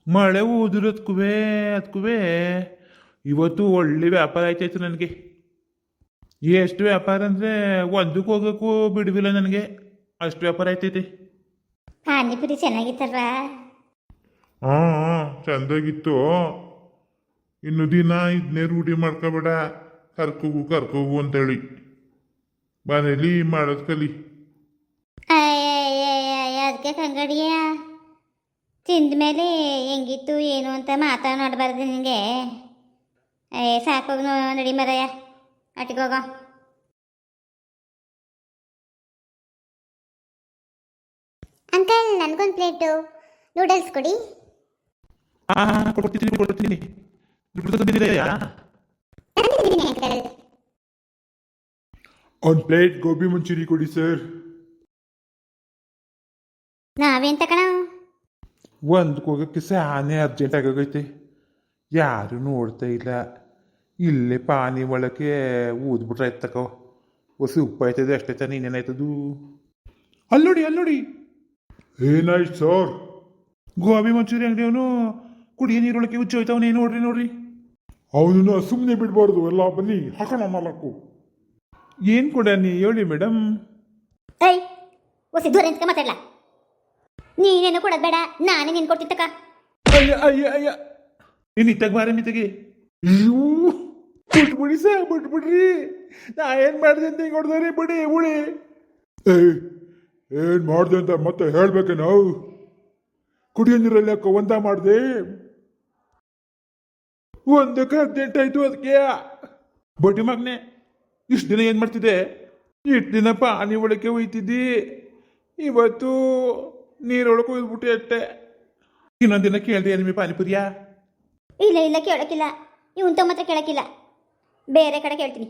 ಮಳೆ ಊದಿರೋದ್ಕೂ ಅದಕ್ಕೂ ಇವತ್ತು ಒಳ್ಳೆ ವ್ಯಾಪಾರ ಆಯ್ತಾಯ್ತು ನನಗೆ. ಎಷ್ಟು ವ್ಯಾಪಾರ ಅಂದರೆ ಒಂದಕ್ಕೆ ಹೋಗೋಕ್ಕೂ ಬಿಡುವಿಲ್ಲ ನನಗೆ, ಅಷ್ಟು ವ್ಯಾಪಾರ ಆಯ್ತೈತೆ. ಪಾನಿಪುರಿ ಚೆನ್ನಾಗಿತ್ತಲ್ವಾ? ಹಾಂ ಚಂದಾಗಿತ್ತು. ಇನ್ನು ದಿನ ಇದನ್ನೇ ರೂಢಿ ಮಾಡ್ಕೋಬೇಡ, ಕರ್ಕೋಗು ಅಂತೇಳಿ ಮನೇಲಿ ಮಾಡೋದು ಕಲಿ. ಅದಕ್ಕೆ ಕಂಗಡಿಯ ತಿಂದ ಮೇಲೆ ಹೆಂಗಿತ್ತು ಏನು ಅಂತ ಮಾತಾಡಬಾರ್ದು ನಿನಗೆ. ಸಾಕೋಗ ನಡಿ ಮರಯ್ಯ, ಅಟ್ಟಿಗೋಗ. ಅಂಕಲ್, ನನಗೊಂದು ಪ್ಲೇಟು ನೂಡಲ್ಸ್ ಕೊಡಿ. ಕೊಡ್ತೀನಿ. ದುಡ್ಡು ತಂದಿದ್ದೀರಾ? ಒಂದು ಪ್ಲೇಟ್ ಗೋಬಿ ಮಂಚೂರಿ ಕೊಡಿ ಸರ್. ನಾವೇನ್ ತಕಣ? ಒಂದಕ್ಕೆ ಹೋಗೋಕ್ಕೆ ಸಾನೇ ಅರ್ಜೆಂಟ್ ಆಗೋಗೈತೆ, ಯಾರು ನೋಡ್ತಾ ಇಲ್ಲ. ಇಲ್ಲೇ ಪಾನಿ ಒಳಕ್ಕೆ ಊದ್ಬಿಟ್ರೆ ಆಯ್ತು ತಕೋ. ಹೊಸ ಉಪ್ಪು ಆಯ್ತದೆ ಅಷ್ಟೇ ತಾನೆ, ಇನ್ನೇನಾಯ್ತದು? ಅಲ್ಲಿ ನೋಡಿ ಏನಾಯ್ತು ಸರ್? ಗೋಬಿ ಮಂಚೂರಿ ಅಂಗಡಿ ಅವನು ಕುಡಿಯೋ ನೀರೊಳಕ್ಕೆ ಹುಚ್ಚು ಹೋಯ್ತವನೇ. ನೋಡ್ರಿ ಅವನನ್ನು ಸುಮ್ಮನೆ ಬಿಡಬಾರ್ದು, ಎಲ್ಲ ಬನ್ನಿ ಹಾಕೋಣ 4. ಏನು ಕೊಡನಿ ಹೇಳಿ ಮೇಡಮ್? ಐ ಹೊಸಿ ದೂರ ನಿಂತ್ಕ ಮಾತಾಡ್ಲ. ನೀನೇನು ಕೊಡೋದು ಬೇಡ, ನಾನೇ ನಿನ್ ಕೊಡ್ತಿತ್ತಕ್ಕ. ಅಯ್ಯ ನೀನು ಇತ್ತಾಗ ಬಾರ ಮಿತೆಗೆ. ಬಿಟ್ಬಿಡಿ ಸರ್, ಬಿಟ್ಬಿಡ್ರಿ. ನಾ ಏನು ಮಾಡಿದೆ ಅಂತ ಹಿಂಗೆ ಹೊಡೆದ್ರಿ, ಬಿಡಿ ಉಳಿ. ಏನು ಮಾಡಿದೆ ಅಂತ ಮತ್ತೆ ಹೇಳ್ಬೇಕೆ ನಾವು? ಕುಡಿಯೋ ನೀರಲ್ಲಿ ಯಾಕೋ ಒಂದ ಮಾಡಿದೆ? ಒಂದಕ್ಕೆ ಅರ್ಜೆಂಟ್ ಆಯ್ತು ಅದಕ್ಕೆ. ಬಡ್ಡಿ ಮಗನೆ, ಇಷ್ಟು ದಿನ ಏನು ಮಾಡ್ತಿದ್ದೆ? ಇಷ್ಟು ದಿನ ಪಾನಿ ಒಳಕ್ಕೆ ಒಯ್ತಿದ್ದಿ, ಇವತ್ತು ನೀರೊಳಗೆ ಒಯ್ದ್ಬಿಟ್ಟು ಅಷ್ಟೆ. ಇನ್ನೊಂದು ದಿನ ಕೇಳಿದೆ ನಿಮಗೆ ಪಾನಿಪುರಿಯಾ? ಇಲ್ಲ ಕೇಳಕ್ಕಿಲ್ಲ, ಇವನ್ ತಮ್ಮ ಹತ್ರ ಕೇಳಕ್ಕಿಲ್ಲ, ಬೇರೆ ಕಡೆ ಕೇಳ್ತೀನಿ.